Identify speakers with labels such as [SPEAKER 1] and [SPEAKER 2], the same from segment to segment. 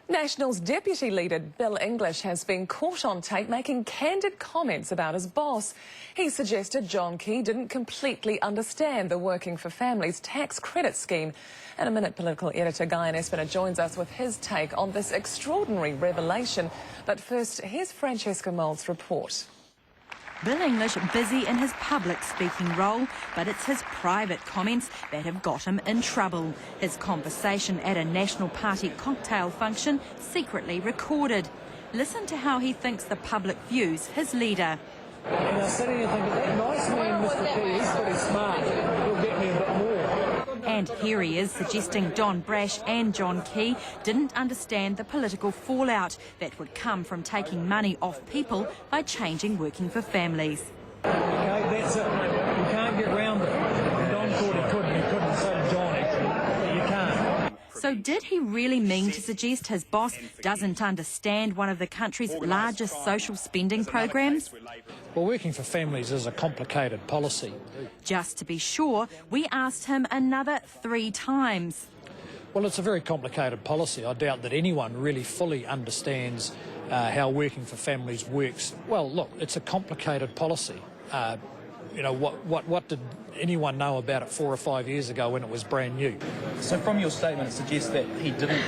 [SPEAKER 1] National's deputy leader, Bill English, has been caught on tape making candid comments about his boss. He suggested John Key didn't completely understand the Working for Families tax credit scheme. In a minute, political editor Guyon Espiner joins us with his take on this extraordinary revelation. But first, here's Francesca Mold's report.
[SPEAKER 2] Bill English busy in his public speaking role, but it's his private comments that have got him in trouble. His conversation at a National Party cocktail function secretly recorded. Listen to how he thinks the public views his leader.
[SPEAKER 3] And I said anything, that nice man, Mr. Key, he's pretty smart. He'll get me a bit more.
[SPEAKER 2] And here he is suggesting Don Brash and John Key didn't understand the political fallout that would come from taking money off people by changing Working for Families.
[SPEAKER 3] Okay, that's it. You can't get round it. Don thought he couldn't say John actually. You can't.
[SPEAKER 2] So did he really mean to suggest his boss doesn't understand one of the country's largest social spending programs?
[SPEAKER 3] Well, Working for Families is a complicated policy.
[SPEAKER 2] Just to be sure, we asked him another 3 times.
[SPEAKER 3] Well, it's a very complicated policy. I doubt that anyone really fully understands how Working for Families works. Well, look, it's a complicated policy. You know, what did anyone know about it 4 or 5 years ago when it was brand new?
[SPEAKER 4] So from your statement, it suggests that he didn't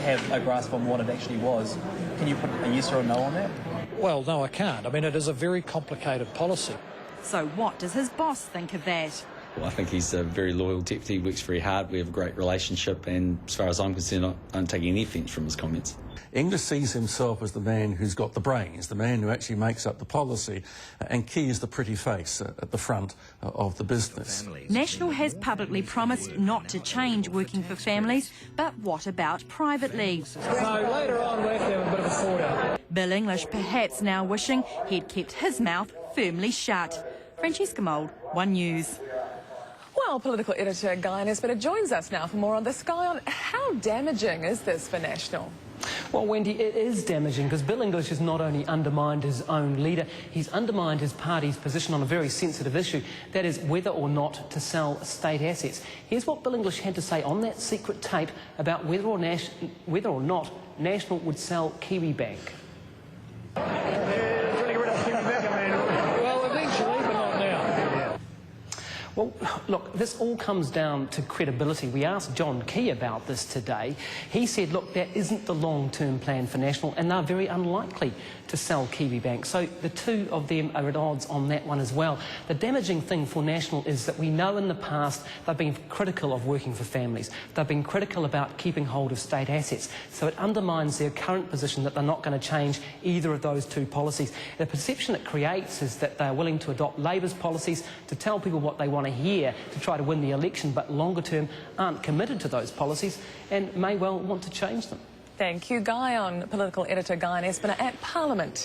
[SPEAKER 4] have a grasp on what it actually was. Can you put a yes or a no on that?
[SPEAKER 3] Well, no, I can't. I mean, it is a very complicated policy.
[SPEAKER 2] So what does his boss think of that?
[SPEAKER 5] Well, I think he's a very loyal deputy, works very hard, we have a great relationship, and as far as I'm concerned, I don't take any offence from his comments.
[SPEAKER 6] English sees himself as the man who's got the brains, the man who actually makes up the policy, and Key is the pretty face at the front of the business.
[SPEAKER 2] National has publicly promised not to change Working for Families, but what about privately?
[SPEAKER 3] So later on, we'll have to have a bit of a sort out.
[SPEAKER 2] Bill English perhaps now wishing he'd kept his mouth firmly shut. Francesca Mold, One News.
[SPEAKER 1] Well, political editor Guyon Espiner joins us now for more on this. Guyon, how damaging is this for National?
[SPEAKER 7] Well, Wendy, it is damaging because Bill English has not only undermined his own leader, he's undermined his party's position on a very sensitive issue, that is whether or not to sell state assets. Here's what Bill English had to say on that secret tape about whether or not National would sell KiwiBank.
[SPEAKER 3] Well, eventually, but not now.
[SPEAKER 7] Well, look, this all comes down to credibility. We asked John Key about this today. He said, look, that isn't the long-term plan for National, and they're very unlikely to sell KiwiBank. So the two of them are at odds on that one as well. The damaging thing for National is that we know in the past they've been critical of Working for Families. They've been critical about keeping hold of state assets. So it undermines their current position that they're not going to change either of those two policies. The perception it creates is that they're willing to adopt Labour's policies to tell people what they want to hear to try to win the election, but longer term aren't committed to those policies and may well want to change them.
[SPEAKER 1] Thank you, Guyon. Political editor Guyon Espiner at Parliament.